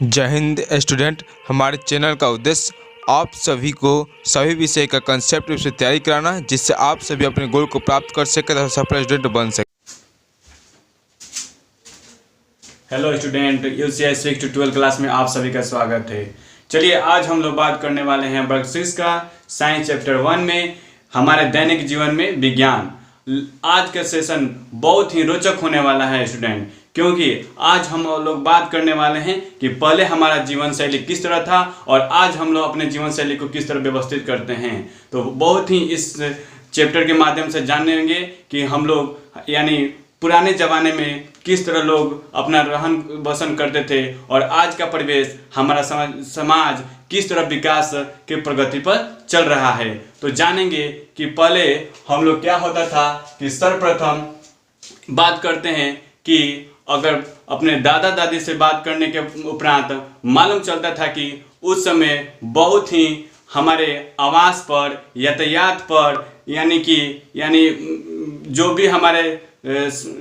जय हिंद स्टूडेंट। हमारे चैनल का उद्देश्य आप सभी को सभी विषय का कंसेप्ट से तैयारी कराना, जिससे आप सभी अपने गोल को प्राप्त कर सके तथा सफल स्टूडेंट बन सके। Hello student, UCI 6 to 12 class में आप सभी का स्वागत है। चलिए आज हम लोग बात करने वाले हैं वर्ग 6 का साइंस चैप्टर 1 में हमारे दैनिक जीवन में विज्ञान। आज का सेशन बहुत ही रोचक होने वाला है स्टूडेंट, क्योंकि आज हम लोग बात करने वाले हैं कि पहले हमारा जीवन शैली किस तरह था और आज हम लोग अपने जीवन शैली को किस तरह व्यवस्थित करते हैं। तो बहुत ही इस चैप्टर के माध्यम से जानेंगे कि हम लोग यानी पुराने ज़माने में किस तरह लोग अपना रहन बसन करते थे और आज का परिवेश हमारा समाज किस तरह विकास के प्रगति पर चल रहा है। तो जानेंगे कि पहले हम लोग क्या होता था कि सर्वप्रथम बात करते हैं कि अगर अपने दादा दादी से बात करने के उपरांत मालूम चलता था कि उस समय बहुत ही हमारे आवास पर यातायात पर यानी जो भी हमारे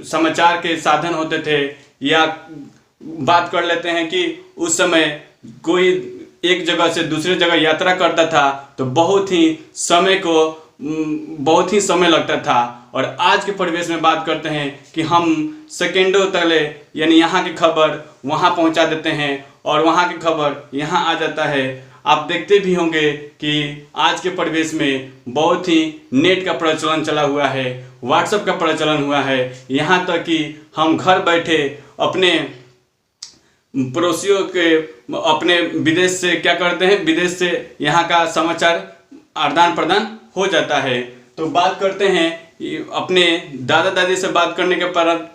समाचार के साधन होते थे, या बात कर लेते हैं कि उस समय कोई एक जगह से दूसरे जगह यात्रा करता था तो बहुत ही समय लगता था। और आज के परिवेश में बात करते हैं कि हम सेकेंडों तले यानी यहाँ की खबर वहाँ पहुँचा देते हैं और वहाँ की खबर यहाँ आ जाता है। आप देखते भी होंगे कि आज के परिवेश में बहुत ही नेट का प्रचलन चला हुआ है, व्हाट्सएप का प्रचलन हुआ है। यहाँ तक कि हम घर बैठे अपने पड़ोसियों के अपने विदेश से क्या करते हैं, विदेश से यहाँ का समाचार आदान प्रदान हो जाता है। तो बात करते हैं अपने दादा दादी से बात करने के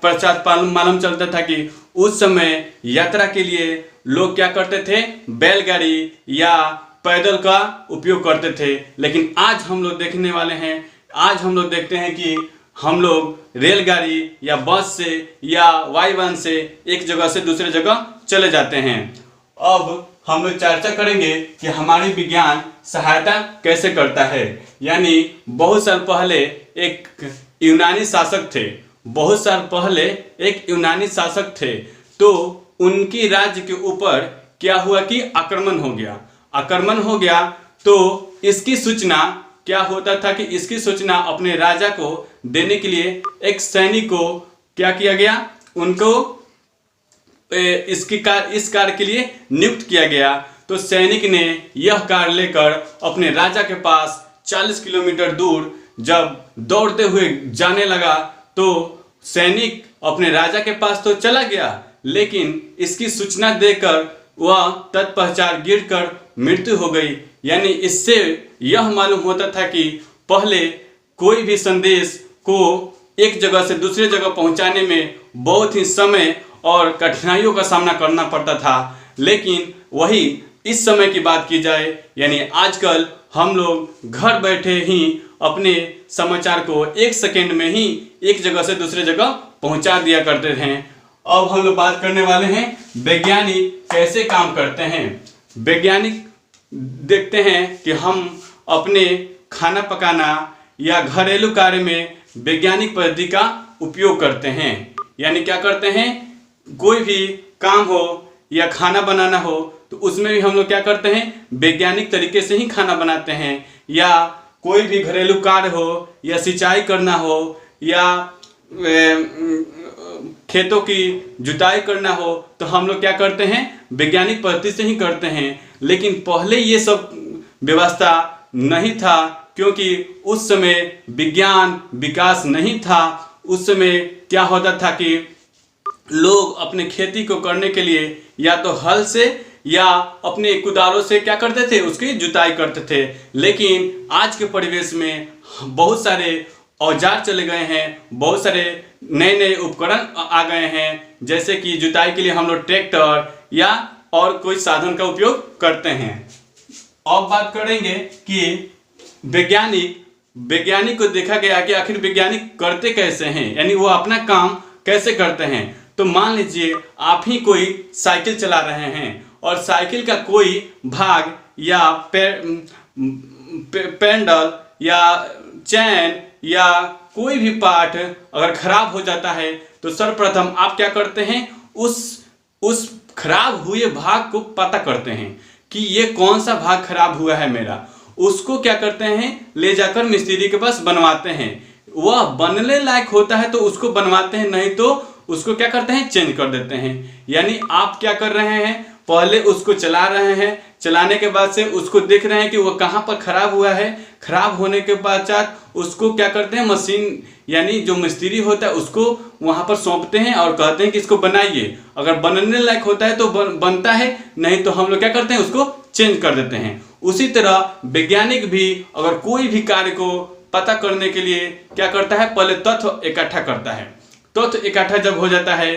पश्चात मालूम चलता था कि उस समय यात्रा के लिए लोग क्या करते थे, बैलगाड़ी या पैदल का उपयोग करते थे। लेकिन आज हम लोग देखते हैं कि हम लोग रेलगाड़ी या बस से या वायुयान से एक जगह से दूसरे जगह चले जाते हैं। अब हम लोग चर्चा करेंगे कि हमारी विज्ञान सहायता कैसे करता है। यानी बहुत साल पहले एक यूनानी शासक थे, तो उनकी राज्य के ऊपर क्या हुआ कि आक्रमण हो गया। तो इसकी सूचना क्या होता था कि इसकी सूचना अपने राजा को देने के लिए एक सैनिक को क्या किया गया, उनको इस कार्य के लिए नियुक्त किया गया। तो सैनिक ने यह कार्य लेकर अपने राजा के पास 40 किलोमीटर दूर जब दौड़ते हुए जाने लगा, तो सैनिक अपने राजा के पास तो चला गया, लेकिन इसकी सूचना देकर वह तत्पश्चात गिरकर मृत्यु हो गई। यानी इससे यह मालूम होता था कि पहले कोई भी संदेश को एक जगह से दूसरे जगह पहुंचाने में बहुत ही समय और कठिनाइयों का सामना करना पड़ता था। लेकिन वही इस समय की बात की जाए, यानी आजकल हम लोग घर बैठे ही अपने समाचार को एक सेकेंड में ही एक जगह से दूसरे जगह पहुंचा दिया करते हैं। अब हम लोग बात करने वाले हैं वैज्ञानिक कैसे काम करते हैं। वैज्ञानिक देखते हैं कि हम अपने खाना पकाना या घरेलू कार्य में वैज्ञानिक पद्धति का उपयोग करते हैं। यानी क्या करते हैं, कोई भी काम हो या खाना बनाना हो तो उसमें भी हम लोग क्या करते हैं, वैज्ञानिक तरीके से ही खाना बनाते हैं। या कोई भी घरेलू कार्य हो या सिंचाई करना हो या खेतों की जुताई करना हो तो हम लोग क्या करते हैं, वैज्ञानिक पद्धति से ही करते हैं। लेकिन पहले ये सब व्यवस्था नहीं था, क्योंकि उस समय विज्ञान विकास नहीं था। उस समय क्या होता था कि लोग अपने खेती को करने के लिए या तो हल से या अपने कुदारों से क्या करते थे, उसकी जुताई करते थे। लेकिन आज के परिवेश में बहुत सारे औजार चले गए हैं, बहुत सारे नए उपकरण आ गए हैं, जैसे कि जुताई के लिए हम लोग ट्रैक्टर या और कोई साधन का उपयोग करते हैं। अब बात करेंगे कि वैज्ञानिक को देखा गया कि आखिर वैज्ञानिक करते कैसे हैं, यानी वो अपना काम कैसे करते हैं। तो मान लीजिए आप ही कोई साइकिल चला रहे हैं और साइकिल का कोई भाग या पैडल या चैन या कोई भी पार्ट अगर खराब हो जाता है तो सर्वप्रथम आप क्या करते हैं, उस खराब हुए भाग को पता करते हैं कि ये कौन सा भाग खराब हुआ है मेरा, उसको क्या करते हैं, ले जाकर मिस्त्री के पास बनवाते हैं। वह बनने लायक होता है तो उसको बनवाते हैं, नहीं तो उसको क्या करते हैं, चेंज कर देते हैं। यानी आप क्या कर रहे हैं, पहले उसको चला रहे हैं, चलाने के बाद से उसको देख रहे हैं कि वह कहाँ पर खराब हुआ है। खराब होने के पश्चात उसको क्या करते हैं, मशीन यानी जो मिस्त्री होता है उसको वहाँ पर सौंपते हैं और कहते हैं कि इसको बनाइए। अगर बनने लायक होता है तो बनता है, नहीं तो हम लोग क्या करते हैं, उसको चेंज कर देते हैं। उसी तरह वैज्ञानिक भी अगर कोई भी कार्य को पता करने के लिए क्या करता है, पहले तथ्य इकट्ठा करता है। तथ्य इकट्ठा जब हो जाता है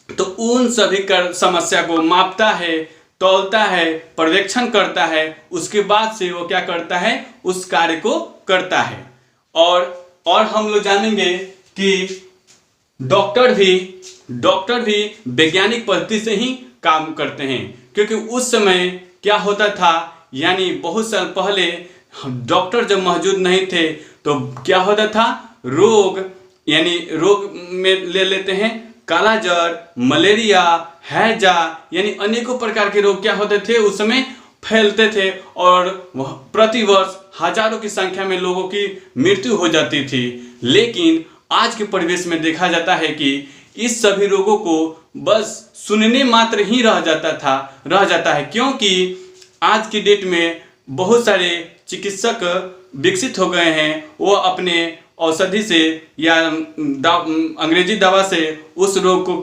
तो उन सभी समस्या को मापता है, तौलता है, पर्यवेक्षण करता है, उसके बाद से वो क्या करता है, उस कार्य को करता है। और हम लोग जानेंगे कि डॉक्टर भी वैज्ञानिक पद्धति से ही काम करते हैं, क्योंकि उस समय क्या होता था, यानी बहुत साल पहले डॉक्टर जब मौजूद नहीं थे तो क्या होता था, रोग में ले लेते हैं कालाजार, मलेरिया, हैजा, यानी अनेकों प्रकार के रोग क्या होते थे, उस समय फैलते थे और प्रतिवर्ष हजारों की संख्या में लोगों की मृत्यु हो जाती थी। लेकिन आज के परिवेश में देखा जाता है कि इस सभी रोगों को बस सुनने मात्र ही रह जाता है, क्योंकि आज की डेट में बहुत सारे चिकित्सक विकसित हो गए हैं। वो अपने औषधि से या अंग्रेजी दवा से उस रोग को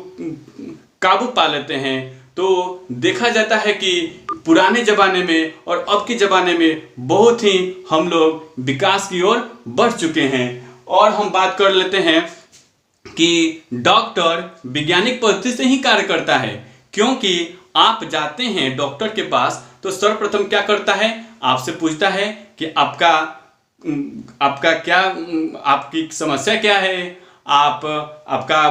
काबू पा लेते हैं। तो देखा जाता है कि पुराने ज़माने में और अब के ज़माने में बहुत ही हम लोग विकास की ओर बढ़ चुके हैं। और हम बात कर लेते हैं कि डॉक्टर वैज्ञानिक पद्धति से ही कार्य करता है, क्योंकि आप जाते हैं डॉक्टर के पास तो सर्वप्रथम क्या करता है, आपसे पूछता है कि आपका क्या, आपकी समस्या क्या है, आपका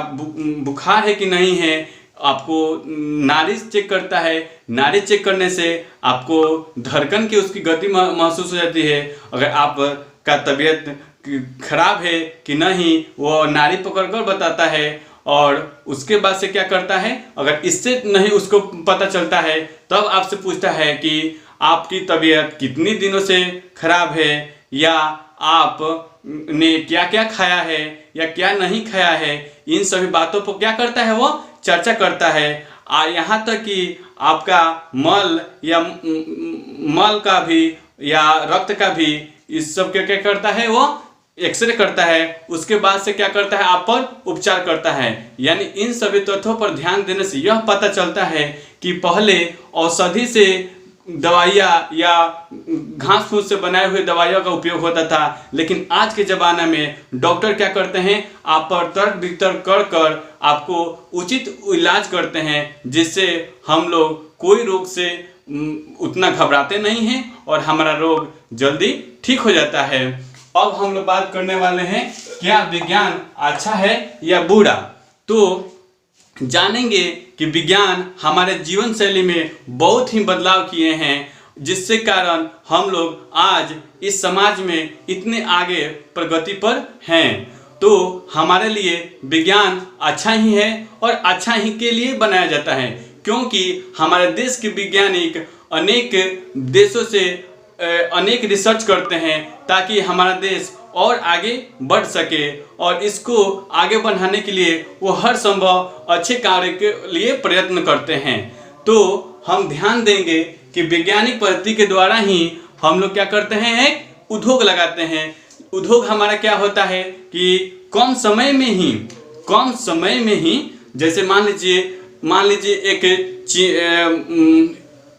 बुखार है कि नहीं है, आपको नाड़ी चेक करता है। नाड़ी चेक करने से आपको धड़कन की उसकी गति महसूस हो जाती है। अगर आपका तबीयत खराब है कि नहीं, वो नाड़ी पकड़कर बताता है। और उसके बाद से क्या करता है, अगर इससे नहीं उसको पता चलता है तब आपसे पूछता है कि आपकी तबीयत कितने दिनों से खराब है, या आप ने क्या क्या खाया है या क्या नहीं खाया है। इन सभी बातों पर क्या करता है, वो चर्चा करता है। यहाँ तक कि आपका मल का भी या रक्त का भी, इस सब क्या क्या करता है, वो एक्सरे करता है। उसके बाद से क्या करता है, आप पर उपचार करता है। यानी इन सभी तथ्यों पर ध्यान देने से यह पता चलता है कि पहले औषधि से दवाइयाँ या घास फूस से बनाए हुए दवाइयों का उपयोग होता था, लेकिन आज के ज़माने में डॉक्टर क्या करते हैं, आप पर तर्क वितर्क कर आपको उचित इलाज करते हैं, जिससे हम लोग कोई रोग से उतना घबराते नहीं हैं और हमारा रोग जल्दी ठीक हो जाता है। अब हम लोग बात करने वाले हैं, क्या विज्ञान अच्छा है या बुरा। तो जानेंगे कि विज्ञान हमारे जीवन शैली में बहुत ही बदलाव किए हैं, जिससे कारण हम लोग आज इस समाज में इतने आगे प्रगति पर हैं। तो हमारे लिए विज्ञान अच्छा ही है और अच्छा ही के लिए बनाया जाता है, क्योंकि हमारे देश के वैज्ञानिक अनेक देशों से अनेक रिसर्च करते हैं ताकि हमारा देश और आगे बढ़ सके, और इसको आगे बढ़ाने के लिए वो हर संभव अच्छे कार्य के लिए प्रयत्न करते हैं। तो हम ध्यान देंगे कि वैज्ञानिक पद्धति के द्वारा ही हम लोग क्या करते हैं, एक उद्योग लगाते हैं। उद्योग हमारा क्या होता है कि कम समय में ही जैसे मान लीजिए एक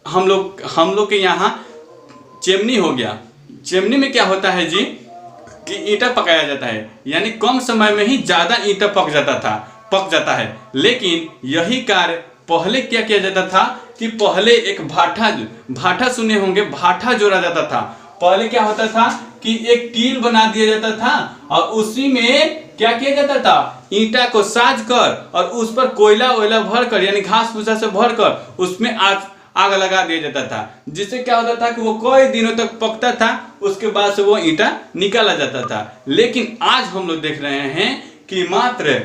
हम लोग के यहाँ चिमनी हो गया। चिमनी में क्या होता है जी कि ईंटा पकाया जाता है, यानी कम समय में ही ज़्यादा ईंटा पक जाता है। लेकिन यही कार्य पहले क्या किया जाता था कि पहले एक भाठा सुने होंगे, भाठा जोड़ा जाता था। पहले क्या होता था कि एक टील बना दिया जाता था और उसी में क्या किया जाता था, ईंटा को साज कर और उस पर कोयला भरकर यानी घास भूसा से भरकर उसमें आग लगा दिया जाता था, जिससे क्या होता था कि वो कई दिनों तक पकता था। उसके बाद से वो ईंटा निकाला जाता था। लेकिन आज हम लोग देख रहे हैं कि मात्र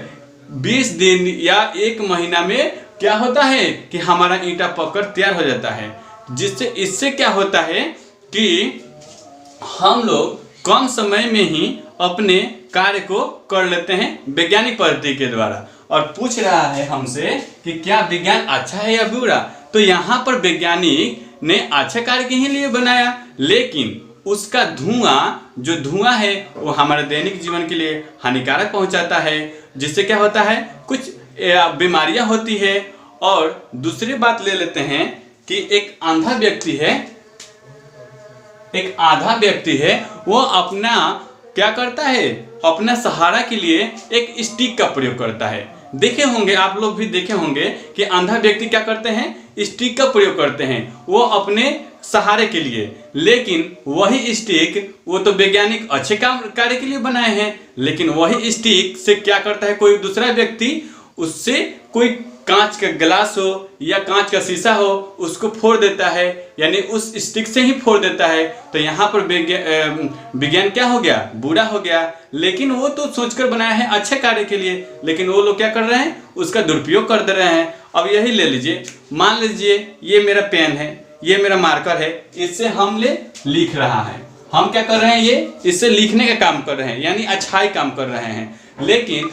20 दिन या 1 महीना में क्या होता है कि हमारा ईंटा पककर तैयार हो जाता है, जिससे इससे क्या होता है कि हम लोग कम समय में ही अपने कार्य को कर लेते हैं वैज्ञानिक पद्धति के द्वारा। और पूछ रहा है हमसे कि क्या विज्ञान अच्छा है या बुरा, तो यहाँ पर वैज्ञानिक ने अच्छे कार्य के ही लिए बनाया, लेकिन उसका जो धुआं है वो हमारे दैनिक जीवन के लिए हानिकारक पहुंचाता है, जिससे क्या होता है कुछ बीमारियां होती है। और दूसरी बात ले लेते हैं कि एक आधा व्यक्ति है वो अपना क्या करता है, अपना सहारा के लिए एक स्टिक का प्रयोग करता है। देखे होंगे, आप लोग भी देखे होंगे कि अंधा व्यक्ति क्या करते हैं, स्टिक का प्रयोग करते हैं वो अपने सहारे के लिए। लेकिन वही स्टिक वो तो वैज्ञानिक अच्छे कार्य के लिए बनाए हैं, लेकिन वही स्टिक से क्या करता है कोई दूसरा व्यक्ति, उससे कोई कांच का गिलास हो या कांच का शीशा हो उसको फोड़ देता है, यानी उस स्टिक से ही फोड़ देता है। तो यहाँ पर विज्ञान क्या हो गया, बुरा हो गया। लेकिन वो तो सोचकर बनाया है अच्छे कार्य के लिए, लेकिन वो लोग क्या कर रहे हैं, उसका दुरुपयोग कर दे रहे हैं। अब यही ले लीजिए, मान लीजिए ये मेरा पेन है, ये मेरा मार्कर है, इससे हम लिख रहा है। हम क्या कर रहे हैं, ये इससे लिखने का काम कर रहे हैं, यानी अच्छाई काम कर रहे हैं। लेकिन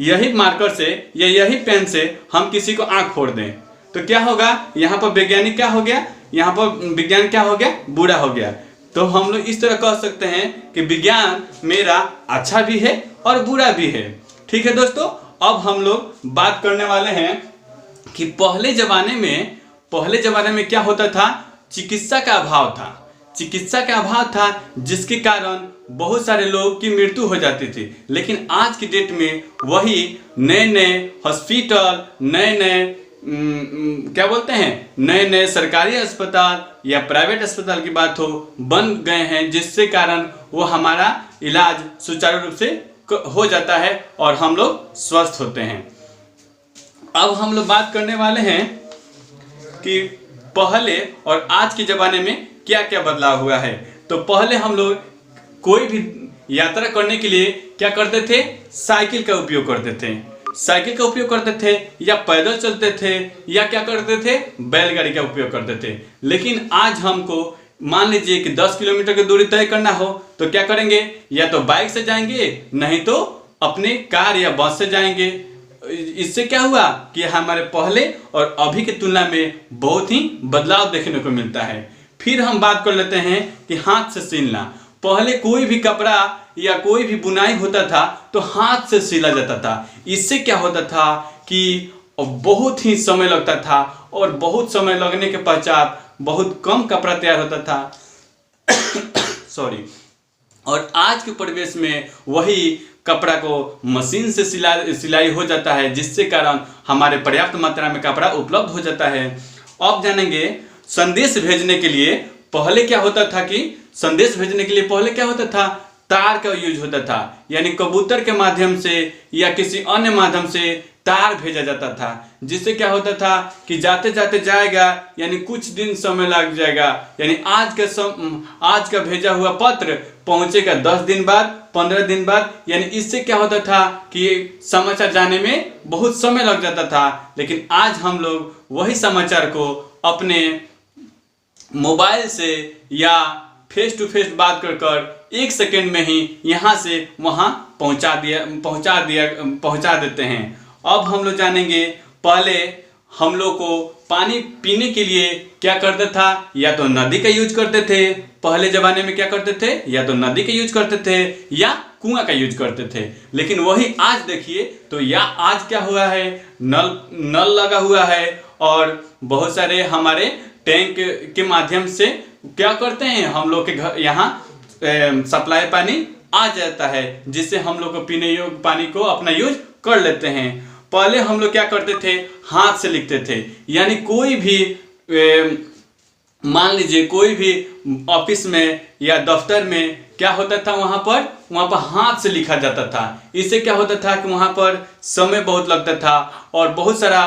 यही मार्कर से या यही पेन से हम किसी को आंख फोड़ दें तो क्या होगा, यहाँ पर वैज्ञानिक क्या हो गया, यहाँ पर विज्ञान क्या हो गया, बुरा हो गया। तो हम लोग इस तरह कह सकते हैं कि विज्ञान मेरा अच्छा भी है और बुरा भी है। ठीक है दोस्तों, अब हम लोग बात करने वाले हैं कि पहले जमाने में क्या होता था, चिकित्सा का अभाव था जिसके कारण बहुत सारे लोगों की मृत्यु हो जाती थी। लेकिन आज की डेट में वही नए हॉस्पिटल, नए सरकारी अस्पताल या प्राइवेट अस्पताल की बात हो, बन गए हैं, जिससे कारण वो हमारा इलाज सुचारू रूप से हो जाता है और हम लोग स्वस्थ होते हैं। अब हम लोग बात करने वाले हैं कि पहले और आज के ज़माने में क्या क्या बदलाव हुआ है। तो पहले हम लोग कोई भी यात्रा करने के लिए क्या करते थे, साइकिल का उपयोग करते थे या पैदल चलते थे या क्या करते थे, बैलगाड़ी का उपयोग करते थे। लेकिन आज हमको मान लीजिए कि 10 किलोमीटर की दूरी तय करना हो तो क्या करेंगे, या तो बाइक से जाएंगे, नहीं तो अपने कार या बस से जाएंगे। इससे क्या हुआ कि हमारे पहले और अभी की तुलना में बहुत ही बदलाव देखने को मिलता है। फिर हम बात कर लेते हैं कि हाथ से सिलना। पहले कोई भी कपड़ा या कोई भी बुनाई होता था तो हाथ से सिला जाता था। इससे क्या होता था कि बहुत ही समय लगता था और बहुत समय लगने के पश्चात बहुत कम कपड़ा तैयार होता था सॉरी। और आज के परिवेश में वही कपड़ा को मशीन से सिलाई हो जाता है, जिससे कारण हमारे पर्याप्त मात्रा में कपड़ा उपलब्ध हो जाता है। अब जानेंगे संदेश भेजने के लिए पहले क्या होता था, तार का यूज होता था, यानी कबूतर के माध्यम से या किसी अन्य माध्यम से तार भेजा जाता था, जिससे क्या होता था कि जाते जाते जाएगा, यानी कुछ दिन समय लग जाएगा। यानी आज का भेजा हुआ पत्र पहुंचेगा 10 दिन बाद, 15 दिन बाद। यानी इससे क्या होता था कि समाचार जाने में बहुत समय लग जाता था। लेकिन आज हम लोग वही समाचार को अपने मोबाइल से या फेस टू फेस बात कर 1 सेकेंड में ही यहाँ से वहाँ पहुँचा देते हैं। अब हम लोग जानेंगे, पहले हम लोग को पानी पीने के लिए क्या करता था, या तो नदी का यूज करते थे। पहले ज़माने में क्या करते थे, या तो नदी का यूज करते थे या कुआं का यूज करते थे। लेकिन वही आज देखिए तो आज क्या हुआ है, नल लगा हुआ है और बहुत सारे हमारे टैंक के माध्यम से क्या करते हैं, हम लोग के घर यहाँ सप्लाई पानी आ जाता है, जिससे हम लोग को पीने योग्य पानी को अपना यूज कर लेते हैं। पहले हम लोग क्या करते थे, हाथ से लिखते थे, यानी कोई भी मान लीजिए कोई भी ऑफिस में या दफ्तर में क्या होता था, वहाँ पर हाथ से लिखा जाता था। इससे क्या होता था कि वहाँ पर समय बहुत लगता था और बहुत सारा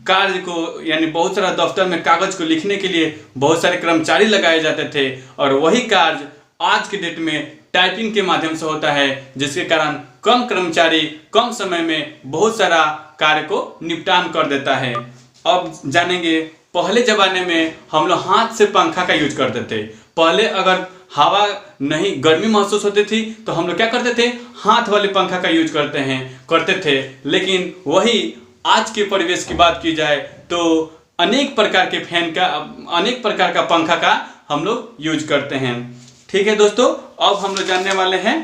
कार्य को, यानी बहुत सारा दफ्तर में कागज को लिखने के लिए बहुत सारे कर्मचारी लगाए जाते थे। और वही कार्य आज के डेट में टाइपिंग के माध्यम से होता है, जिसके कारण कम कर्मचारी कम समय में बहुत सारा कार्य को निपटान कर देता है। अब जानेंगे, पहले जमाने में हम लोग हाथ से पंखा का यूज करते थे। पहले अगर हवा नहीं, गर्मी महसूस होती थी तो हम लोग क्या करते थे, हाथ वाले पंखा का यूज करते थे। लेकिन वही आज के परिवेश की बात की जाए तो अनेक प्रकार के फैन का, अनेक प्रकार का पंखा का हम लोग यूज करते हैं। ठीक है दोस्तों, अब हम लोग जानने वाले हैं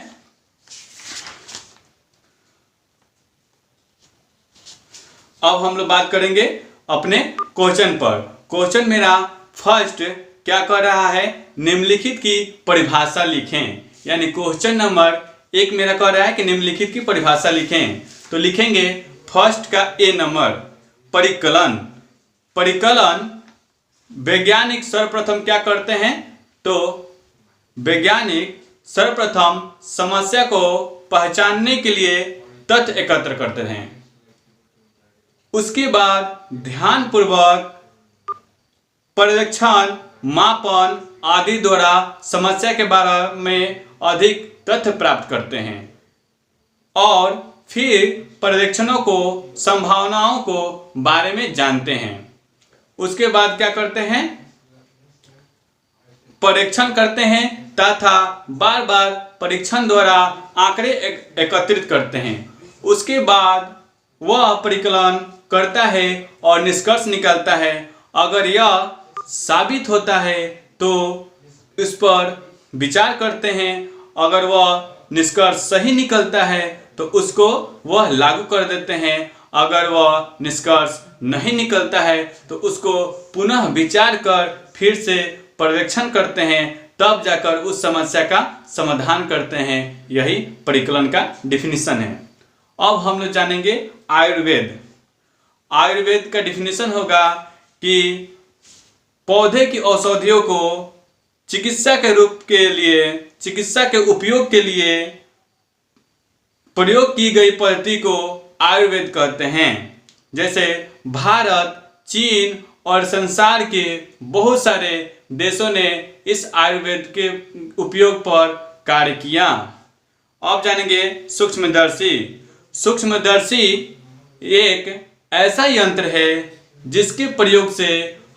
अब हम लोग बात करेंगे अपने क्वेश्चन पर। क्वेश्चन मेरा फर्स्ट क्या कर रहा है, निम्नलिखित की परिभाषा लिखें। यानी क्वेश्चन नंबर 1 मेरा कह रहा है कि निम्नलिखित की परिभाषा लिखें। तो लिखेंगे फर्स्ट का ए नंबर, परिकलन। परिकलन वैज्ञानिक सर्वप्रथम क्या करते हैं, तो वैज्ञानिक सर्वप्रथम समस्या को पहचानने के लिए तथ्य एकत्र करते हैं। उसके बाद ध्यानपूर्वक पर्यवेक्षण, मापन आदि द्वारा समस्या के बारे में अधिक तथ्य प्राप्त करते हैं और फिर पर्यवेक्षणों को, संभावनाओं को बारे में जानते हैं। उसके बाद क्या करते हैं, परीक्षण करते हैं तथा बार बार परीक्षण द्वारा आंकड़े एकत्रित करते हैं। उसके बाद वह परिकलन करता है और निष्कर्ष निकालता है। अगर यह साबित होता है तो इस पर विचार करते हैं। अगर वह निष्कर्ष सही निकलता है तो उसको वह लागू कर देते हैं। अगर वह निष्कर्ष नहीं निकलता है तो उसको पुनः विचार कर फिर से पर्यवेक्षण करते हैं, तब जाकर उस समस्या का समाधान करते हैं। यही परिकलन का डिफिनीशन है। अब हम लोग जानेंगे आयुर्वेद। आयुर्वेद का डिफिनीशन होगा कि पौधे की औषधियों को चिकित्सा के रूप के लिए, चिकित्सा के उपयोग के लिए प्रयोग की गई पद्धति को आयुर्वेद कहते हैं। जैसे भारत, चीन और संसार के बहुत सारे देशों ने इस आयुर्वेद के उपयोग पर कार्य किया। अब जानेंगे सूक्ष्मदर्शी। सूक्ष्मदर्शी एक ऐसा यंत्र है जिसके प्रयोग से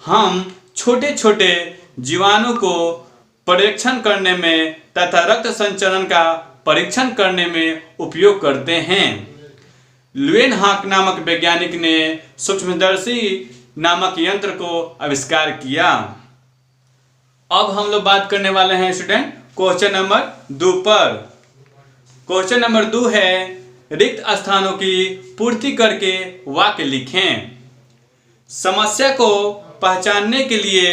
हम छोटे छोटे जीवाणु को परीक्षण करने में तथा रक्त संचरण का परीक्षण करने में उपयोग करते हैं। ल्यूएनहाक नामक वैज्ञानिक ने सूक्ष्मदर्शी नामक यंत्र को आविष्कार किया। अब हम लोग बात करने वाले हैं स्टूडेंट क्वेश्चन नंबर 2 पर। क्वेश्चन नंबर 2 है, रिक्त स्थानों की पूर्ति करके वाक्य लिखें। समस्या को पहचानने के लिए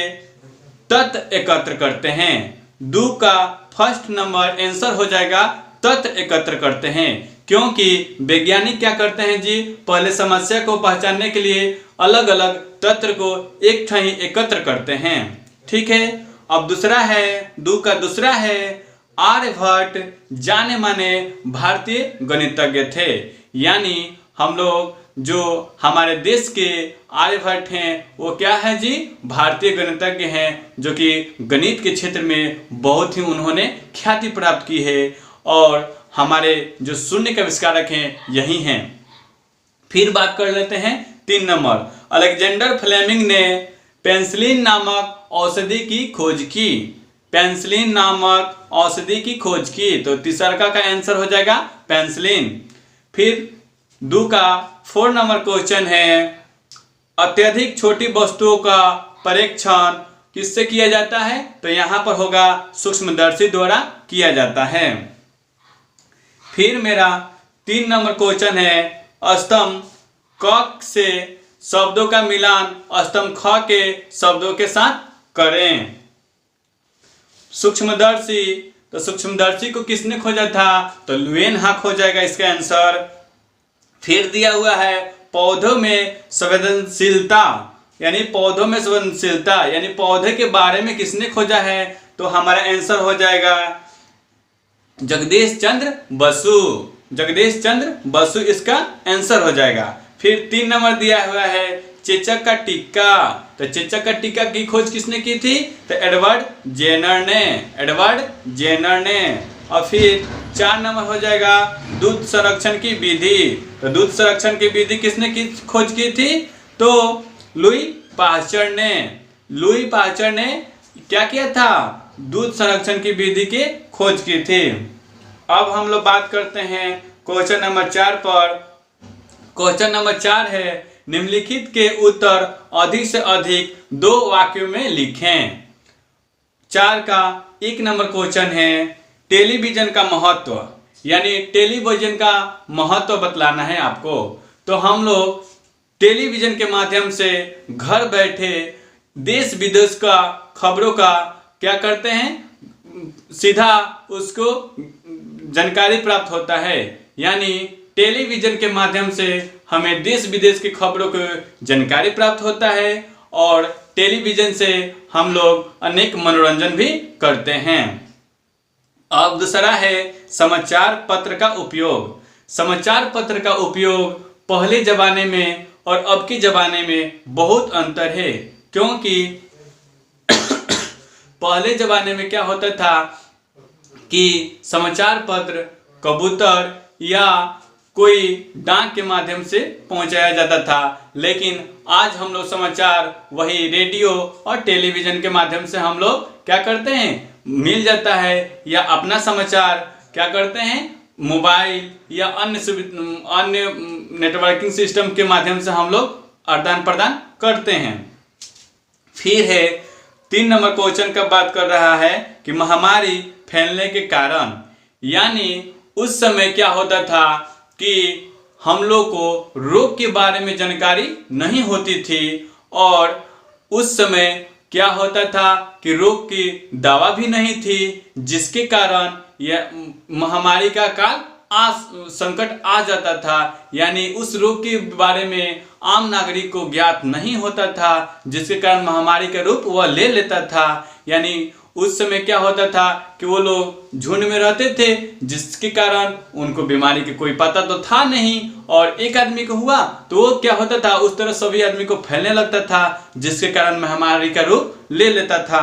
तथ्य एकत्र करते हैं। 2 का फर्स्ट नंबर आंसर हो जाएगा, तथ्य एकत्र करते हैं। क्योंकि वैज्ञानिक क्या करते हैं जी, पहले समस्या को पहचानने के लिए अलग अलग तथ्य को एक ठाई एकत्र करते हैं। ठीक है। अब दूसरा है, 2 का दूसरा है, आर्यभट्ट जाने माने भारतीय गणितज्ञ थे। यानी हम लोग जो हमारे देश के आर्यभट्ट हैं वो क्या है जी, भारतीय गणितज्ञ हैं, जो कि गणित के क्षेत्र में बहुत ही उन्होंने ख्याति प्राप्त की है। और हमारे जो शून्य के आविष्कारक हैं यही हैं। फिर बात कर लेते हैं 3 नंबर, अलेक्जेंडर फ्लेमिंग ने पेनिसिलिन नामक औषधि की खोज की। पेनिसिलिन नामक औषधि की खोज की, तो तीसरा का आंसर हो जाएगा पेनिसिलिन। फिर 2 का 4 नंबर क्वेश्चन है, अत्यधिक छोटी वस्तुओं का परीक्षण किससे किया जाता है, तो यहाँ पर होगा सूक्ष्मदर्शी द्वारा किया जाता है। फिर मेरा 3 नंबर क्वेश्चन है, स्तंभ क से शब्दों का मिलान स्तंभ ख के शब्दों के साथ करें। सूक्ष्मदर्शी, तो सूक्ष्मदर्शी को किसने खोजा था, तो ल्यूएनहाक हो जाएगा इसका आंसर। फिर दिया हुआ है पौधों में संवेदनशीलता, यानी पौधों में संवेदनशीलता यानी पौधे के बारे में किसने खोजा है, तो हमारा आंसर हो जाएगा जगदीश चंद्र बसु। जगदीश चंद्र बसु इसका आंसर हो जाएगा। फिर 3 नंबर दिया हुआ है चेचक का टीका, तो चेचक का टीका की खोज किसने की थी, तो एडवर्ड जेनर ने। एडवर्ड जेनर ने। और फिर 4 नंबर हो जाएगा दूध संरक्षण की विधि। तो दूध संरक्षण की विधि किसने खोज की थी? तो लुई पाश्चर ने। लुई पाश्चर ने क्या किया था? दूध संरक्षण की विधि की खोज की थी। अब हम लोग बात करते हैं क्वेश्चन नंबर 4 पर। क्वेश्चन नंबर 4 है, निम्नलिखित के उत्तर अधिक से अधिक 2 वाक्यों में लिखें। 4 का 1 नंबर क्वेश्चन है, टेलीविजन का महत्व, यानी टेलीविजन का महत्व बतलाना है आपको। तो हम लोग टेलीविजन के माध्यम से घर बैठे देश विदेश का खबरों का क्या करते हैं? सीधा उसको जानकारी प्राप्त होता है। यानी टेलीविजन के माध्यम से हमें देश विदेश की खबरों की जानकारी प्राप्त होता है और टेलीविजन से हम लोग अनेक मनोरंजन भी करते हैं। अब दूसरा है समाचार पत्र का उपयोग। समाचार पत्र का उपयोग पहले जमाने में और अब के जमाने में बहुत अंतर है, क्योंकि पहले जमाने में क्या होता था कि समाचार पत्र कबूतर या कोई डाक के माध्यम से पहुंचाया जाता था, लेकिन आज हम लोग समाचार वही रेडियो और टेलीविजन के माध्यम से हम लोग क्या करते हैं? मिल जाता है, या अपना समाचार क्या करते हैं? मोबाइल या अन्य नेटवर्किंग सिस्टम के माध्यम से हम लोग आदान प्रदान करते हैं। फिर है 3 नंबर क्वेश्चन का बात कर रहा है कि महामारी फैलने के कारण, यानी उस समय क्या होता था कि हम लोग को रोग के बारे में जानकारी नहीं होती थी और उस समय क्या होता था कि रोग की दवा भी नहीं थी, जिसके कारण यह महामारी का काल संकट आ जाता था। यानी उस रोग के बारे में आम नागरिक को ज्ञात नहीं होता था, जिसके कारण महामारी का रूप वह ले लेता था। यानी उस समय क्या होता था कि वो लोग झुंड में रहते थे, जिसके कारण उनको बीमारी की कोई पता तो था नहीं, और एक आदमी को हुआ तो वो क्या होता था, उस तरह सभी आदमी को फैलने लगता था, जिसके कारण महामारी का रूप ले लेता था।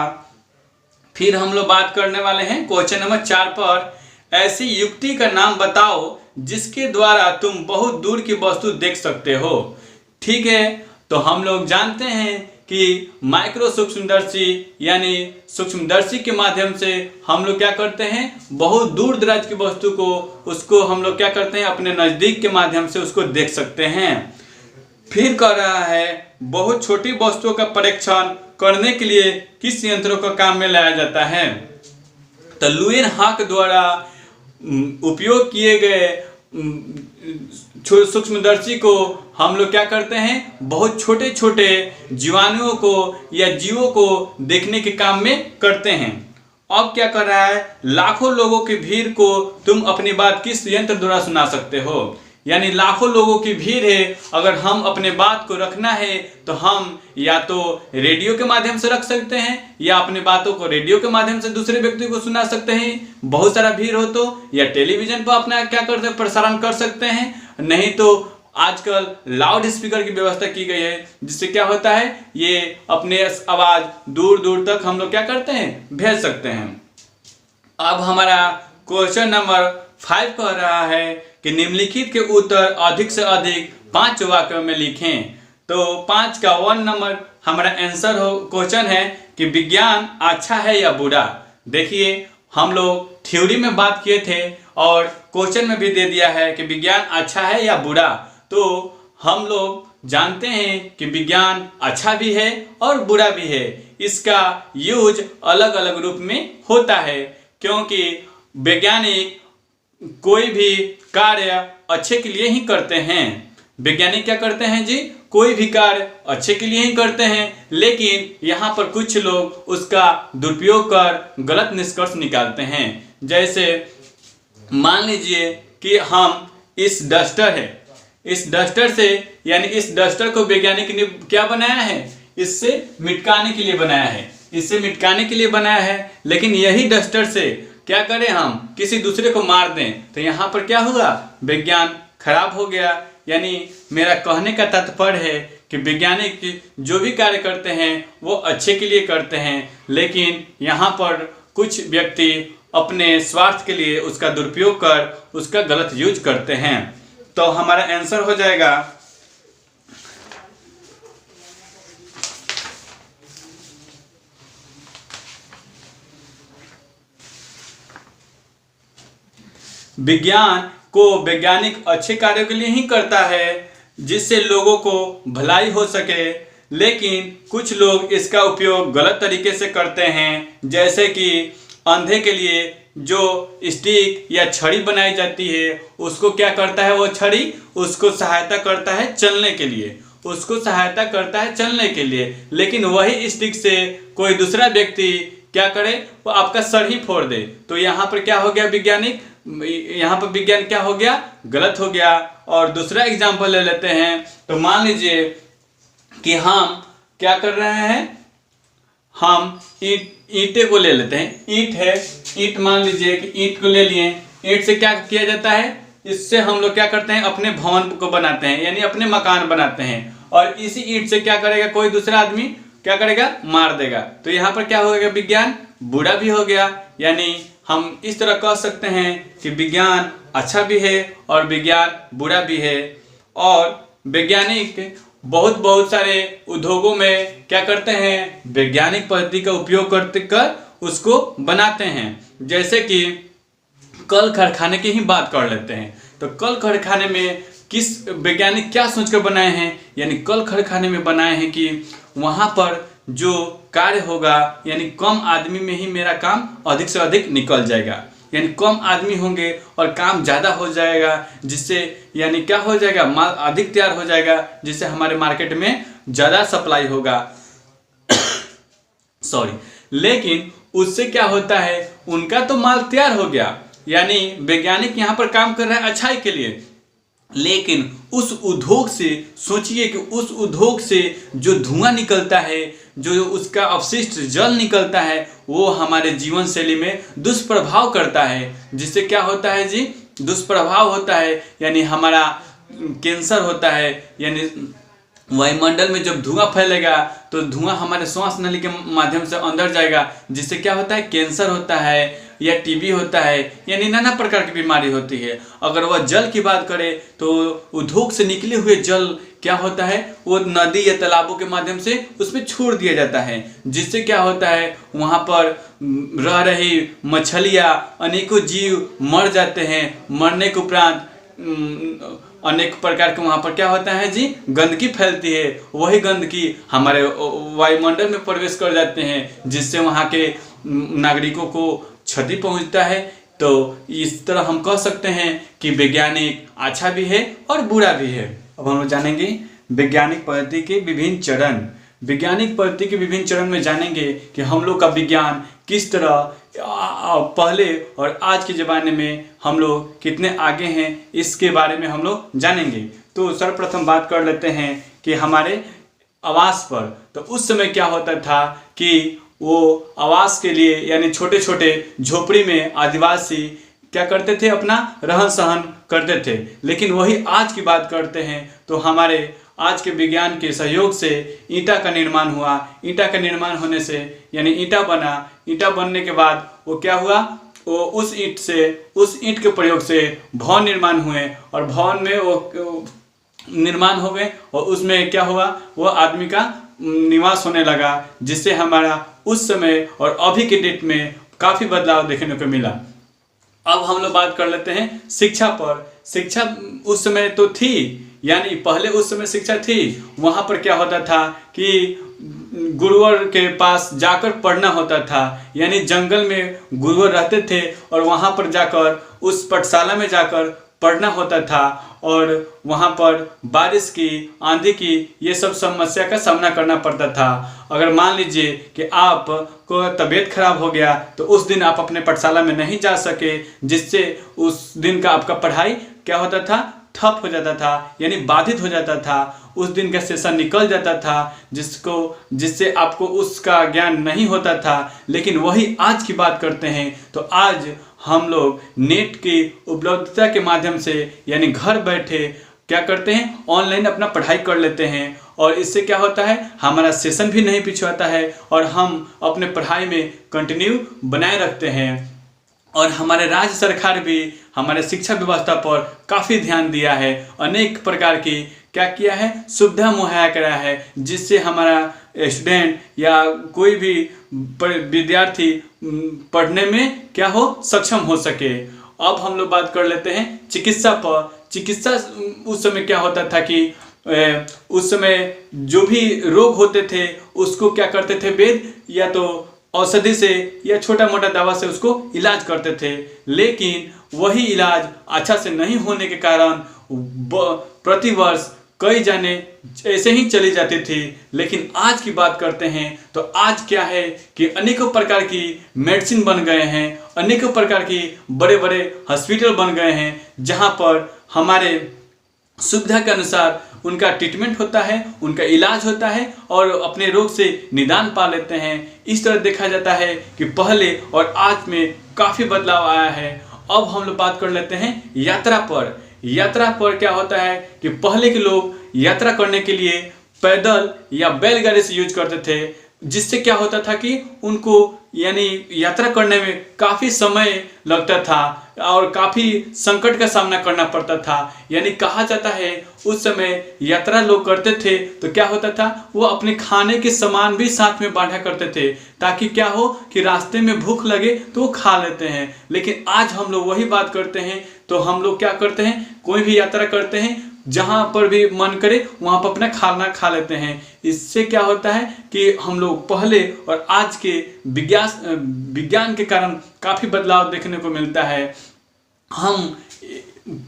फिर हम लोग बात करने वाले हैं क्वेश्चन नंबर 4 पर, ऐसी युक्ति का नाम बताओ जिसके द्वारा तुम बहुत दूर की वस्तु देख सकते हो। ठीक है, तो हम लोग जानते हैं कि माइक्रो सूक्ष्मदर्शी यानी सूक्ष्मदर्शी के माध्यम से हम लोग क्या करते हैं? बहुत दूर दराज की वस्तु को उसको हम लोग क्या करते हैं? अपने नज़दीक के माध्यम से उसको देख सकते हैं। फिर कह रहा है, बहुत छोटी वस्तुओं का परीक्षण करने के लिए किस यंत्रों का काम में लाया जाता है? तो लुएनहाक द्वारा उपयोग किए गए सूक्ष्मदर्शी को हम लोग क्या करते हैं? बहुत छोटे छोटे जीवाणुओं को या जीवों को देखने के काम में करते हैं। अब क्या कर रहा है? लाखों लोगों की भीड़ को तुम अपनी बात किस यंत्र द्वारा सुना सकते हो? यानी लाखों लोगों की भीड़ है, अगर हम अपने बात को रखना है तो हम या तो रेडियो के माध्यम से रख सकते हैं या अपने बातों को रेडियो के माध्यम से दूसरे व्यक्ति को सुना सकते हैं, बहुत सारा भीड़ हो तो, या टेलीविजन पर अपना क्या करते हैं? प्रसारण कर सकते हैं। नहीं तो आजकल लाउड स्पीकर की व्यवस्था की गई है, जिससे क्या होता है? ये अपने आवाज दूर दूर तक हम लोग क्या करते हैं? भेज सकते हैं। अब हमारा क्वेश्चन नंबर 5 कह रहा है कि निम्नलिखित के उत्तर अधिक से अधिक 5 वाक्यों में लिखें। तो 5 का 1 नंबर हमारा आंसर हो क्वेश्चन है कि विज्ञान अच्छा है या बुरा। देखिए, हम लोग थ्योरी में बात किए थे और क्वेश्चन में भी दे दिया है कि विज्ञान अच्छा है या बुरा। तो हम लोग जानते हैं कि विज्ञान अच्छा भी है और बुरा भी है। इसका यूज अलग अलग रूप में होता है, क्योंकि वैज्ञानिक कोई भी कार्य अच्छे के लिए ही करते हैं। वैज्ञानिक क्या करते हैं जी? कोई भी कार्य अच्छे के लिए ही करते हैं, लेकिन यहाँ पर कुछ लोग उसका दुरुपयोग कर गलत निष्कर्ष निकालते हैं। जैसे मान लीजिए कि हम इस डस्टर है, इस डस्टर से यानी इस डस्टर को वैज्ञानिक ने क्या बनाया है? इससे मिटकाने के लिए बनाया है, इससे मिटकाने के लिए बनाया है। लेकिन यही डस्टर से क्या करें? हम किसी दूसरे को मार दें, तो यहाँ पर क्या हुआ? विज्ञान खराब हो गया। यानी मेरा कहने का तात्पर्य है कि वैज्ञानिक जो भी कार्य करते हैं वो अच्छे के लिए करते हैं, लेकिन यहाँ पर कुछ व्यक्ति अपने स्वार्थ के लिए उसका दुरुपयोग कर उसका गलत यूज करते हैं। तो हमारा आंसर हो जाएगा विज्ञान को वैज्ञानिक अच्छे कार्यों के लिए ही करता है जिससे लोगों को भलाई हो सके, लेकिन कुछ लोग इसका उपयोग गलत तरीके से करते हैं। जैसे कि अंधे के लिए जो स्टिक या छड़ी बनाई जाती है उसको क्या करता है, वो छड़ी उसको सहायता करता है चलने के लिए, उसको सहायता करता है चलने के लिए, लेकिन वही स्टिक से कोई दूसरा व्यक्ति क्या करे, वो आपका सर ही फोड़ दे। तो यहाँ पर क्या हो गया, वैज्ञानिक यहाँ पर विज्ञान क्या हो गया, गलत हो गया। और दूसरा एग्जाम्पल ले लेते हैं। तो मान लीजिए कि हम क्या कर रहे हैं, हम ईंटे को ले लेते हैं। ईंट है, ईंट मान लीजिए कि ईंट को ले लिए। ईंट से क्या किया जाता है, इससे हम लोग क्या करते हैं, अपने भवन को बनाते हैं, यानी अपने मकान बनाते हैं। और इसी ईंट से क्या करेगा, कोई दूसरा आदमी क्या करेगा, मार देगा। तो यहाँ पर क्या हो गया, विज्ञान बुरा भी हो गया। यानी हम इस तरह कह सकते हैं कि विज्ञान अच्छा भी है और विज्ञान बुरा भी है। और वैज्ञानिक बहुत सारे उद्योगों में क्या करते हैं, वैज्ञानिक पद्धति का उपयोग करते कर उसको बनाते हैं। जैसे कि कल कारखाने की ही बात कर लेते हैं। तो कल कारखाने में किस वैज्ञानिक क्या सोचकर बनाए हैं, यानी कल कारखाने में बनाए हैं कि वहाँ पर जो कार्य होगा, यानी कम आदमी में ही मेरा काम अधिक से अधिक निकल जाएगा, यानी कम आदमी होंगे और काम ज़्यादा हो जाएगा, जिससे यानी क्या हो जाएगा, माल अधिक तैयार हो जाएगा, जिससे हमारे मार्केट में ज़्यादा सप्लाई होगा। सॉरी, लेकिन उससे क्या होता है, उनका तो माल तैयार हो गया, यानी वैज्ञानिक यहाँ पर काम कर रहा है अच्छाई के लिए, लेकिन उस उद्योग से सोचिए कि उस उद्योग से जो धुआं निकलता है, जो उसका अपशिष्ट जल निकलता है, वो हमारे जीवन शैली में दुष्प्रभाव करता है। जिससे क्या होता है जी, दुष्प्रभाव होता है, यानी हमारा कैंसर होता है। यानी वायुमंडल में जब धुआं फैलेगा तो धुआं हमारे श्वास नली के माध्यम से अंदर जाएगा, जिससे क्या होता है, कैंसर होता है या टीबी होता है, यानी नाना प्रकार की बीमारी होती है। अगर वह जल की बात करें तो उद्योग से निकले हुए जल क्या होता है, वो नदी या तालाबों के माध्यम से उसमें छोड़ दिया जाता है, जिससे क्या होता है, वहाँ पर रह रही मछलियाँ, अनेकों जीव मर जाते हैं। मरने के उपरांत अनेक प्रकार के वहाँ पर क्या होता है जी, गंदगी फैलती है। वही गंदगी हमारे वायुमंडल में प्रवेश कर जाते हैं, जिससे वहाँ के नागरिकों को क्षति पहुँचता है। तो इस तरह हम कह सकते हैं कि वैज्ञानिक अच्छा भी है और बुरा भी है। अब हम लोग जानेंगे वैज्ञानिक पद्धति के विभिन्न चरण। वैज्ञानिक पद्धति के विभिन्न चरण में जानेंगे कि हम लोग का विज्ञान किस तरह पहले और आज के ज़माने में हम लोग कितने आगे हैं, इसके बारे में हम लोग जानेंगे। तो सर्वप्रथम बात कर लेते हैं कि हमारे आवास पर, तो उस समय क्या होता था कि वो आवास के लिए, यानी छोटे छोटे झोपड़ी में आदिवासी क्या करते थे, अपना रहन सहन करते थे। लेकिन वही आज की बात करते हैं तो हमारे आज के विज्ञान के सहयोग से ईंटा का निर्माण हुआ। ईंटा का निर्माण होने से यानी ईंटा बना। ईंटा बनने के बाद वो क्या हुआ, वो उस ईंट के प्रयोग से भवन निर्माण हुए और भवन में वो निर्माण हो गए और उसमें क्या हुआ, वो आदमी का निवास होने लगा, जिससे हमारा उस समय और अभी के डेट में काफ़ी बदलाव देखने को मिला। अब हम लोग बात कर लेते हैं शिक्षा पर। शिक्षा उस समय तो थी, यानी पहले उस समय शिक्षा थी। वहाँ पर क्या होता था कि गुरुवर के पास जाकर पढ़ना होता था, यानी जंगल में गुरुवर रहते थे और वहाँ पर जाकर उस पाठशाला में जाकर पढ़ना होता था। और वहाँ पर बारिश की, आंधी की, ये सब समस्या का सामना करना पड़ता था। अगर मान लीजिए कि आप को तबीयत खराब हो गया तो उस दिन आप अपने पाठशाला में नहीं जा सके, जिससे उस दिन का आपका पढ़ाई क्या होता था, ठप हो जाता था, यानी बाधित हो जाता था। उस दिन का सेशन निकल जाता था, जिससे आपको उसका ज्ञान नहीं होता था। लेकिन वही आज की बात करते हैं तो आज हम लोग नेट की उपलब्धता के माध्यम से, यानी घर बैठे क्या करते हैं, ऑनलाइन अपना पढ़ाई कर लेते हैं। और इससे क्या होता है, हमारा सेशन भी नहीं पिछड़ता है और हम अपने पढ़ाई में कंटिन्यू बनाए रखते हैं। और हमारे राज्य सरकार भी हमारे शिक्षा व्यवस्था पर काफ़ी ध्यान दिया है, अनेक प्रकार की क्या किया है, सुविधा मुहैया कराया है, जिससे हमारा स्टूडेंट या कोई भी विद्यार्थी पढ़ने में क्या हो, सक्षम हो सके। अब हम लोग बात कर लेते हैं चिकित्सा पर। चिकित्सा उस समय क्या होता था कि उस समय जो भी रोग होते थे उसको क्या करते थे, वैद्य या तो औषधि से या छोटा मोटा दवा से उसको इलाज करते थे, लेकिन वही इलाज अच्छा से नहीं होने के कारण प्रतिवर्ष कई जाने ऐसे ही चली जाती थी। लेकिन आज की बात करते हैं तो आज क्या है कि अनेकों प्रकार की मेडिसिन बन गए हैं, अनेकों प्रकार की बड़े बड़े हॉस्पिटल बन गए हैं, जहां पर हमारे सुविधा के अनुसार उनका ट्रीटमेंट होता है, उनका इलाज होता है और अपने रोग से निदान पा लेते हैं। इस तरह देखा जाता है कि पहले और आज में काफ़ी बदलाव आया है। अब हम लोग बात कर लेते हैं यात्रा पर। यात्रा पर क्या होता है कि पहले के लोग यात्रा करने के लिए पैदल या बैलगाड़ी से यूज करते थे, जिससे क्या होता था कि उनको यानी यात्रा करने में काफ़ी समय लगता था और काफ़ी संकट का सामना करना पड़ता था। यानी कहा जाता है उस समय यात्रा लोग करते थे तो क्या होता था, वो अपने खाने के सामान भी साथ में बांटा करते थे, ताकि क्या हो कि रास्ते में भूख लगे तो वो खा लेते हैं। लेकिन आज हम लोग वही बात करते हैं तो हम लोग क्या करते हैं, कोई भी यात्रा करते हैं जहाँ पर भी मन करे वहाँ पर अपना खाना खा लेते हैं। इससे क्या होता है कि हम लोग पहले और आज के विज्ञान के कारण काफ़ी बदलाव देखने को मिलता है। हम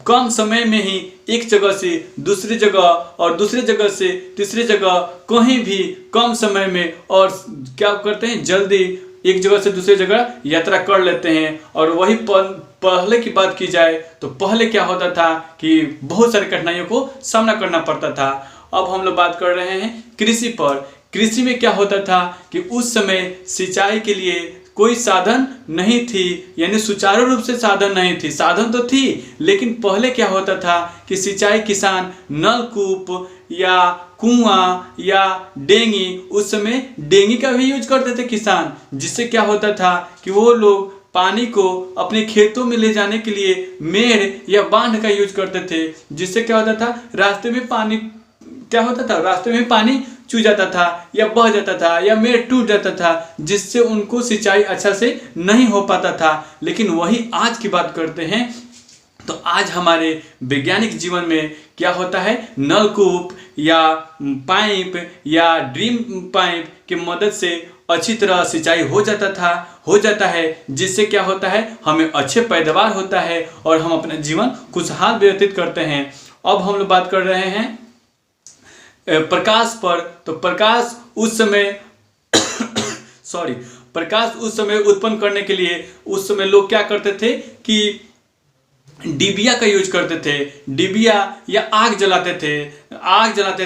कम समय में ही एक जगह से दूसरी जगह और दूसरी जगह से तीसरी जगह कहीं भी कम समय में और क्या करते हैं, जल्दी एक जगह से दूसरी जगह यात्रा कर लेते हैं। और वही पहले की बात की जाए तो पहले क्या होता था कि बहुत सारी कठिनाइयों को सामना करना पड़ता था। अब हम लोग बात कर रहे हैं कृषि पर। कृषि में क्या होता था कि उस समय सिंचाई के लिए कोई साधन नहीं थी, यानी सुचारू रूप से साधन नहीं थी। साधन तो थी, लेकिन पहले क्या होता था कि सिंचाई किसान नलकूप या कुआं या डेंगी, उस समय डेंगी का भी यूज करते थे किसान, जिससे क्या होता था कि वो लोग पानी को अपने खेतों में ले जाने के लिए मेड़ या बांध का यूज करते थे, जिससे क्या होता था, रास्ते में पानी क्या होता था, रास्ते में पानी चू जाता था या बह जाता था या मेड़ टूट जाता था, जिससे उनको सिंचाई अच्छा से नहीं हो पाता था। लेकिन वही आज की बात करते हैं तो आज हमारे वैज्ञानिक जीवन में क्या होता है, नलकूप या पाइप या ड्रीम पाइप की मदद से अच्छी तरह सिंचाई हो जाता है, जिससे क्या होता है, हमें अच्छे पैदावार होता है और हम अपना जीवन खुशहाल व्यतीत करते हैं। अब हम लोग बात कर रहे हैं प्रकाश पर। तो प्रकाश उस समय उत्पन्न करने के लिए उस समय लोग क्या करते थे कि डिबिया का यूज करते थे, डिबिया या आग जलाते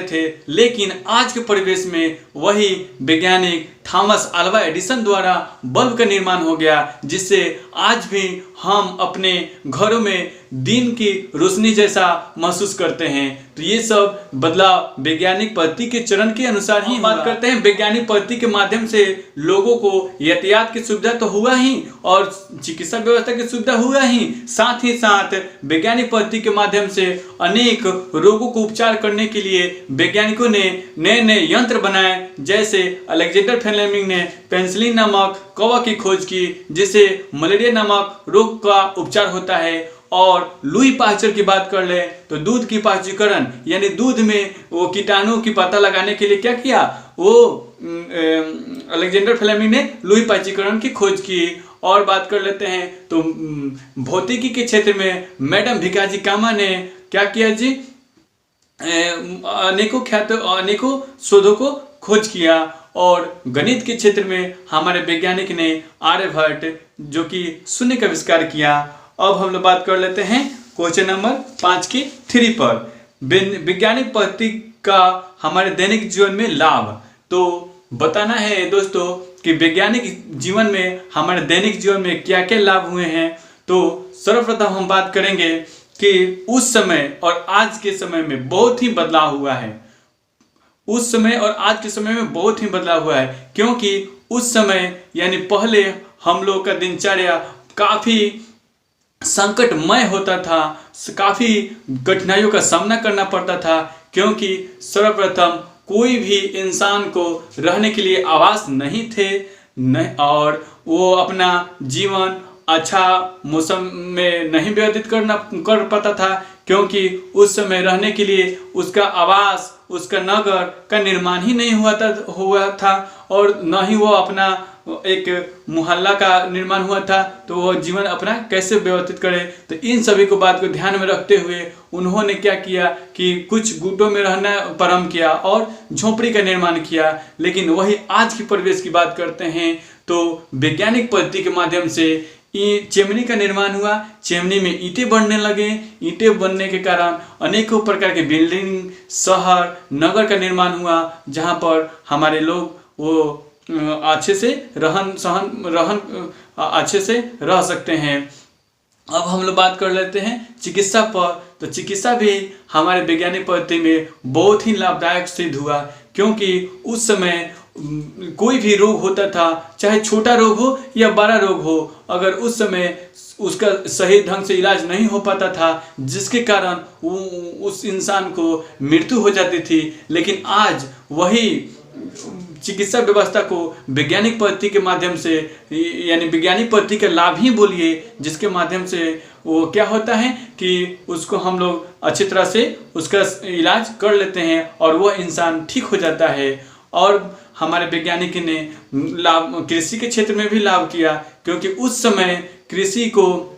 थे। लेकिन आज के परिवेश में वही वैज्ञानिक थॉमस अल्वा एडिसन द्वारा बल्ब का निर्माण हो गया, जिससे आज भी हम अपने घरों में दिन की रोशनी जैसा महसूस करते हैं। तो ये सब बदलाव वैज्ञानिक पद्धति के चरण के अनुसार ही बात करते हैं। वैज्ञानिक पद्धति के माध्यम से लोगों को यातायात की सुविधा तो हुआ ही और चिकित्सा व्यवस्था की सुविधा हुआ ही, साथ ही साथ वैज्ञानिक पद्धति के माध्यम से अनेक रोगों को उपचार करने के लिए वैज्ञानिकों ने नए नए यंत्र बनाए, जैसे अलेक्जेंडर फ्लेमिंग ने पेनिसिलिन नामक कवा की खोज की, जिससे मलेरिया नामक रोग का उपचार होता है। और लुई पास्चर की बात कर ले तो दूध की पाश्चुकरण, यानी दूध में वो कीटाणु की पता लगाने के लिए क्या किया, वो अलेक्जेंडर फ्लेमिंग ने लुई पाश्चुकरण की खोज की। और बात कर लेते हैं तो भौतिकी के क्षेत्र में मैडम भिकाजी कामा ने क्या किया जी, अनेकों शोधों को खोज किया। और गणित के क्षेत्र में हमारे वैज्ञानिक ने आर्यभट्ट जो कि शून्य का आविष्कार किया। अब हम लोग बात कर लेते हैं क्वेश्चन नंबर 5 की 3 पर, वैज्ञानिक पद्धति का हमारे दैनिक जीवन में लाभ। तो बताना है दोस्तों कि वैज्ञानिक जीवन में हमारे दैनिक जीवन में क्या क्या लाभ हुए हैं। तो सर्वप्रथम हम बात करेंगे कि उस समय और आज के समय में बहुत ही बदलाव हुआ है। उस समय और आज के समय में बहुत ही बदलाव हुआ है, क्योंकि उस समय यानी पहले हम लोग का दिनचर्या काफ़ी संकटमय होता था, काफ़ी कठिनाइयों का सामना करना पड़ता था, क्योंकि सर्वप्रथम कोई भी इंसान को रहने के लिए आवास नहीं थे और वो अपना जीवन अच्छा मौसम में नहीं व्यतीत कर पाता था, क्योंकि उस समय रहने के लिए उसका आवास, उसका नगर का निर्माण ही नहीं हुआ था और न ही वो अपना एक मोहल्ला का निर्माण हुआ था, तो वो जीवन अपना कैसे व्यतीत करे। तो इन सभी को बात को ध्यान में रखते हुए उन्होंने क्या किया कि कुछ गुटों में रहना प्रारंभ किया और झोपड़ी का निर्माण किया। लेकिन वही आज की परिवेश की बात करते हैं तो वैज्ञानिक पद्धति के माध्यम से चिमनी का निर्माण हुआ, चिमनी में ईंटें बनने लगे, ईंटें बनने के कारण अनेकों प्रकार के बिल्डिंग, शहर, नगर का निर्माण हुआ, जहाँ पर हमारे लोग वो अच्छे से अच्छे से रह सकते हैं। अब हम लोग बात कर लेते हैं चिकित्सा पर। तो चिकित्सा भी हमारे वैज्ञानिक पद्धति में बहुत ही लाभदायक सिद्ध हुआ, क्योंकि उस समय कोई भी रोग होता था, चाहे छोटा रोग हो या बड़ा रोग हो, अगर उस समय उसका सही ढंग से इलाज नहीं हो पाता था, जिसके कारण उस इंसान को मृत्यु हो जाती थी। लेकिन आज वही चिकित्सा व्यवस्था को वैज्ञानिक पद्धति के माध्यम से, यानी वैज्ञानिक पद्धति का लाभ ही बोलिए, जिसके माध्यम से वो क्या होता है कि उसको हम लोग अच्छी तरह से उसका इलाज कर लेते हैं और वह इंसान ठीक हो जाता है। और हमारे वैज्ञानिक ने लाभ कृषि के क्षेत्र में भी लाभ किया, क्योंकि उस समय कृषि को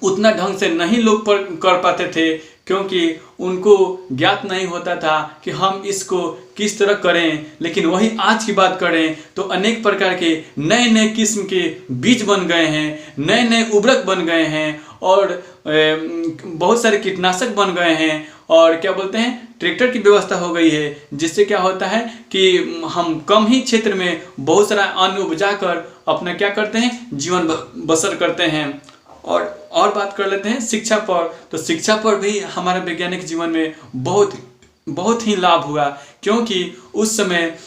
उतना ढंग से नहीं लोग कर पाते थे, क्योंकि उनको ज्ञात नहीं होता था कि हम इसको किस तरह करें। लेकिन वही आज की बात करें तो अनेक प्रकार के नए नए किस्म के बीज बन गए हैं, नए नए उर्वरक बन गए हैं और बहुत सारे कीटनाशक बन गए हैं, और क्या बोलते हैं ट्रैक्टर की व्यवस्था हो गई है, जिससे क्या होता है कि हम कम ही क्षेत्र में बहुत सारा अन्न उपजा कर अपना क्या करते हैं, जीवन बसर करते हैं। और बात कर लेते हैं शिक्षा पर। तो शिक्षा पर भी हमारे वैज्ञानिक जीवन में बहुत ही लाभ हुआ, क्योंकि उस समय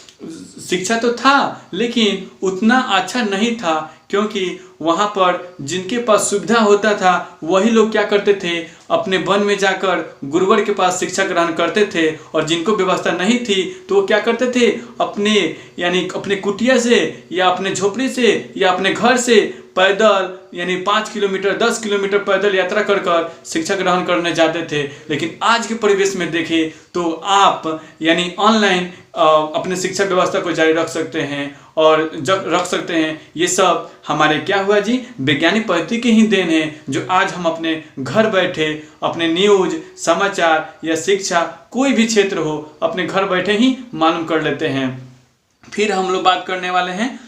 शिक्षा तो था लेकिन उतना अच्छा नहीं था, क्योंकि वहाँ पर जिनके पास सुविधा होता था वही लोग क्या करते थे, अपने वन में जाकर गुरुवर के पास शिक्षा ग्रहण करते थे, और जिनको व्यवस्था नहीं थी तो वो क्या करते थे, अपने कुटिया से या अपने झोपड़ी से या अपने घर से पैदल, यानी 5 किलोमीटर 10 किलोमीटर पैदल यात्रा कर शिक्षा ग्रहण करने जाते थे। लेकिन आज के परिवेश में देखें तो आप यानी ऑनलाइन अपने शिक्षा व्यवस्था को जारी रख सकते हैं और रख सकते हैं। ये सब हमारे क्या हुआ जी, वैज्ञानिक पद्धति की ही देन है, जो आज हम अपने घर बैठे अपने न्यूज, समाचार या शिक्षा कोई भी क्षेत्र हो अपने घर बैठे ही मालूम कर लेते हैं। फिर हम लोग बात करने वाले हैं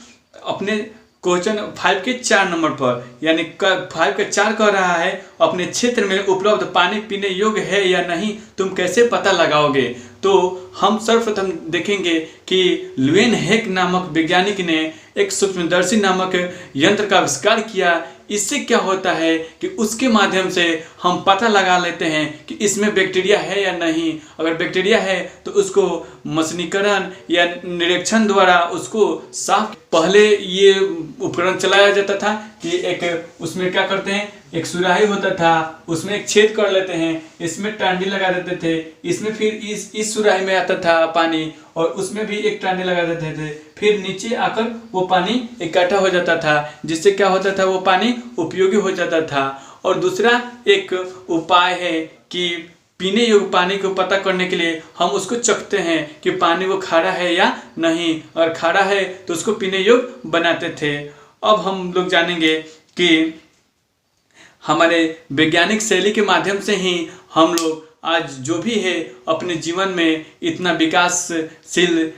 अपने क्वेश्चन 5 के 4 नंबर पर, यानी 5 का 4 कह रहा है अपने क्षेत्र में उपलब्ध पानी पीने योग्य है या नहीं, तुम कैसे पता लगाओगे। तो हम सर्वप्रथम देखेंगे कि लुएन हेक नामक वैज्ञानिक ने एक सूक्ष्मदर्शी नामक यंत्र का आविष्कार किया। इससे क्या होता है कि उसके माध्यम से हम पता लगा लेते हैं कि इसमें बैक्टीरिया है या नहीं। अगर बैक्टीरिया है तो उसको मशीनीकरण या निरीक्षण द्वारा उसको साफ, पहले ये उपकरण चलाया जाता था कि एक उसमें क्या करते हैं, एक सुराही होता था, उसमें एक छेद कर लेते हैं, इसमें टांडी लगा देते थे, इसमें फिर इस सुराही में आता था पानी और उसमें भी एक टांडी लगा देते थे, फिर नीचे आकर वो पानी इकट्ठा हो जाता था, जिससे क्या होता था, वो पानी उपयोगी हो जाता था। और दूसरा एक उपाय है कि पीने योग्य पानी को पता करने के लिए हम उसको चखते हैं कि पानी वो खारा है या नहीं, अगर खारा है तो उसको पीने योग्य बनाते थे। अब हम लोग जानेंगे कि हमारे वैज्ञानिक शैली के माध्यम से ही हम लोग आज जो भी है अपने जीवन में इतना विकासशील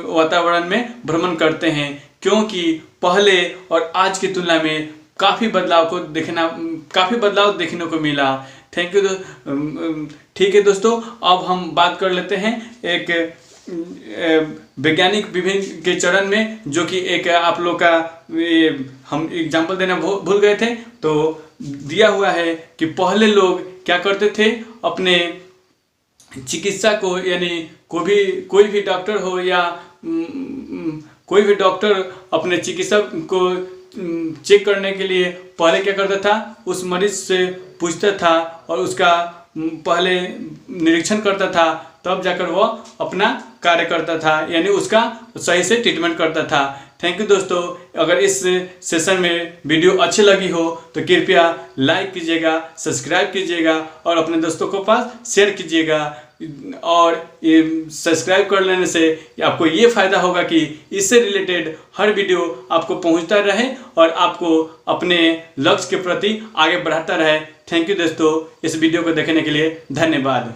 वातावरण में भ्रमण करते हैं, क्योंकि पहले और आज की तुलना में काफ़ी बदलाव देखने को मिला। Thank you. ठीक है दोस्तों, अब हम बात कर लेते हैं एक वैज्ञानिक विभिन्न के चरण में, जो कि एक आप लोग का हम एग्जाम्पल देना भूल गए थे, तो दिया हुआ है कि पहले लोग क्या करते थे, अपने चिकित्सा को, यानी कोई भी डॉक्टर हो या कोई भी डॉक्टर अपने चिकित्सा को चेक करने के लिए पहले क्या करता था, उस मरीज से पूछता था और उसका पहले निरीक्षण करता था, तब जाकर वो अपना कार्य करता था, यानी उसका सही से ट्रीटमेंट करता था। थैंक यू दोस्तों। अगर इस सेशन में वीडियो अच्छी लगी हो तो कृपया लाइक कीजिएगा, सब्सक्राइब कीजिएगा और अपने दोस्तों को पास शेयर कीजिएगा। और ये सब्सक्राइब कर लेने से आपको ये फ़ायदा होगा कि इससे रिलेटेड हर वीडियो आपको पहुंचता रहे और आपको अपने लक्ष्य के प्रति आगे बढ़ाता रहे। थैंक यू दोस्तों, इस वीडियो को देखने के लिए धन्यवाद।